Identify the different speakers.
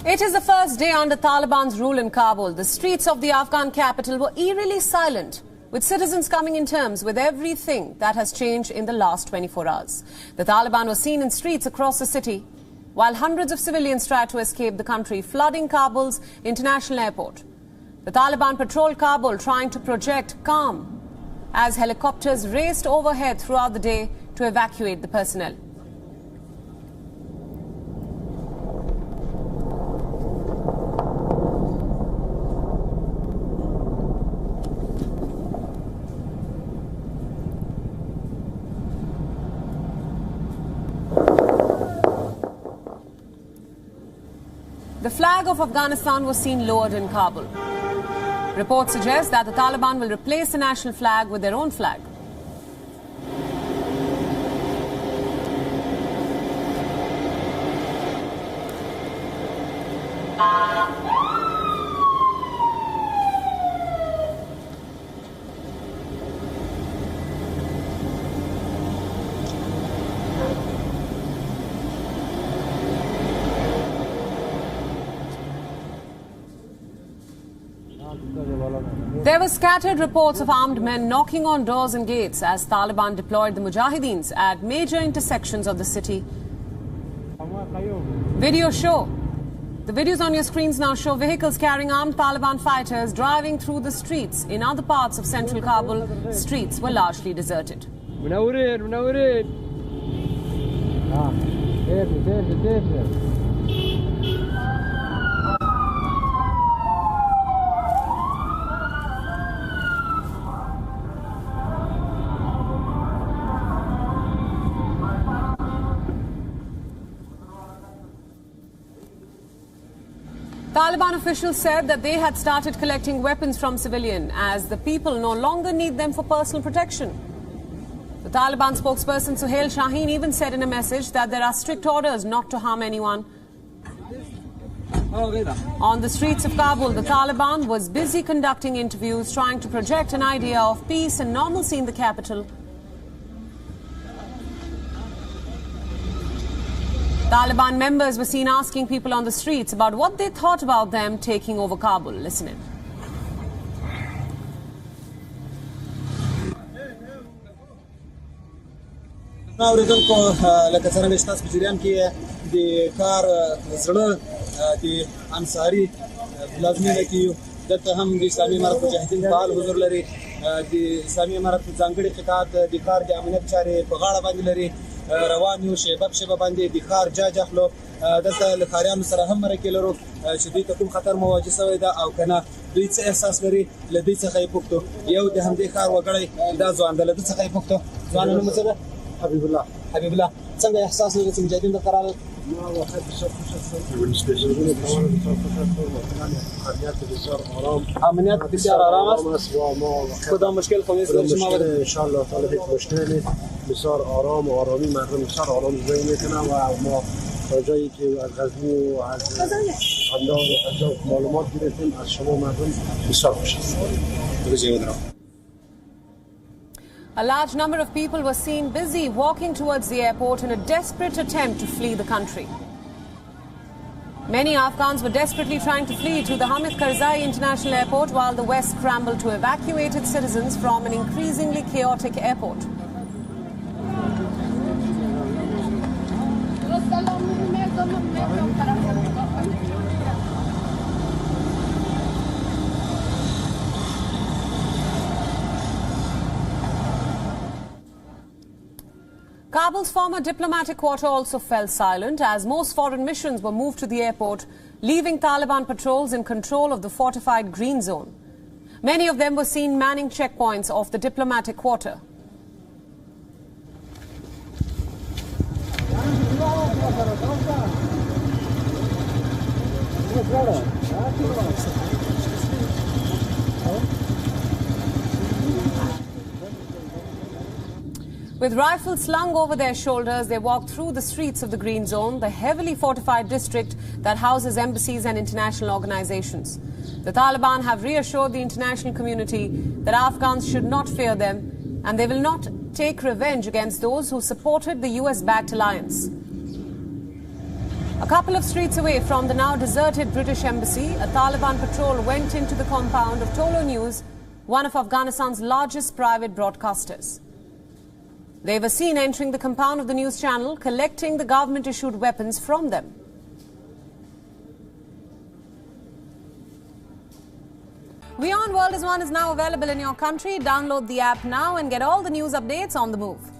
Speaker 1: It is the first day under Taliban's rule in Kabul. The streets of the Afghan capital were eerily silent, with citizens coming in terms with everything that has changed in the last 24 hours. The Taliban was seen in streets across the city, while hundreds of civilians tried to escape the country, flooding Kabul's international airport. The Taliban patrolled Kabul, trying to project calm, as helicopters raced overhead throughout the day to evacuate the personnel. The flag of Afghanistan was seen lowered in Kabul. Reports suggest that the Taliban will replace the national flag with their own flag. There were scattered reports of armed men knocking on doors and gates as Taliban deployed the Mujahideens at major intersections of the city. The videos on your screens now show vehicles carrying armed Taliban fighters driving through the streets. In other parts of central Kabul, streets were largely deserted. Taliban officials said that they had started collecting weapons from civilians as the people no longer need them for personal protection. The Taliban spokesperson Suhail Shaheen even said in a message that there are strict orders not to harm anyone. On the streets of Kabul, the Taliban was busy conducting interviews, trying to project an idea of peace and normalcy in the capital. Taliban members were seen asking people on the streets about what they thought about them taking over Kabul. Listen in.
Speaker 2: دلته هم د اسلامي امارت مجاهدین فعال حضور لري د اسلامي امارت ځانګړي قطاعت د کار د امنیت چارې په غاړه باندې لري روان یو شیبه باندې د کار جاج اخلو دلته له کاریانو سره هم مرکې لرو چې دوی ته کوم خطر مواجه شوی ده او کنه دوی څه احساس لري له دوی څخه یې پوښتو یو د همدې کار وګړی دا ځوان ده له دوی څخه یې پوښتو ځوان نوم څه ده حبیب الله څنګه احساس لري چې مجاهدین د قرار امنیت بسیار آرام است کدام مشکل خونیست
Speaker 3: ان شاء الله تعالی هیچ مشکلی نیست بسیار آرام و آرامی مردم بسیار آرام زندگی میکنن و ما تا جایی که از غزنی و از انداز معلومات گرفتیم از شما مردم بسیار خوش است.
Speaker 1: A large number of people were seen busy walking towards the airport in a desperate attempt to flee the country. Many Afghans were desperately trying to flee to the Hamid Karzai International Airport while the West scrambled to evacuate its citizens from an increasingly chaotic airport. Kabul's former diplomatic quarter also fell silent as most foreign missions were moved to the airport, leaving Taliban patrols in control of the fortified green zone. Many of them were seen manning checkpoints of the diplomatic quarter. With rifles slung over their shoulders, they walked through the streets of the Green Zone, the heavily fortified district that houses embassies and international organizations. The Taliban have reassured the international community that Afghans should not fear them and they will not take revenge against those who supported the US-backed alliance. A couple of streets away from the now deserted British embassy, a Taliban patrol went into the compound of Tolo News, one of Afghanistan's largest private broadcasters. They were seen entering the compound of the news channel, collecting the government-issued weapons from them. WION World is One is now available in your country. Download the app now and get all the news updates on the move.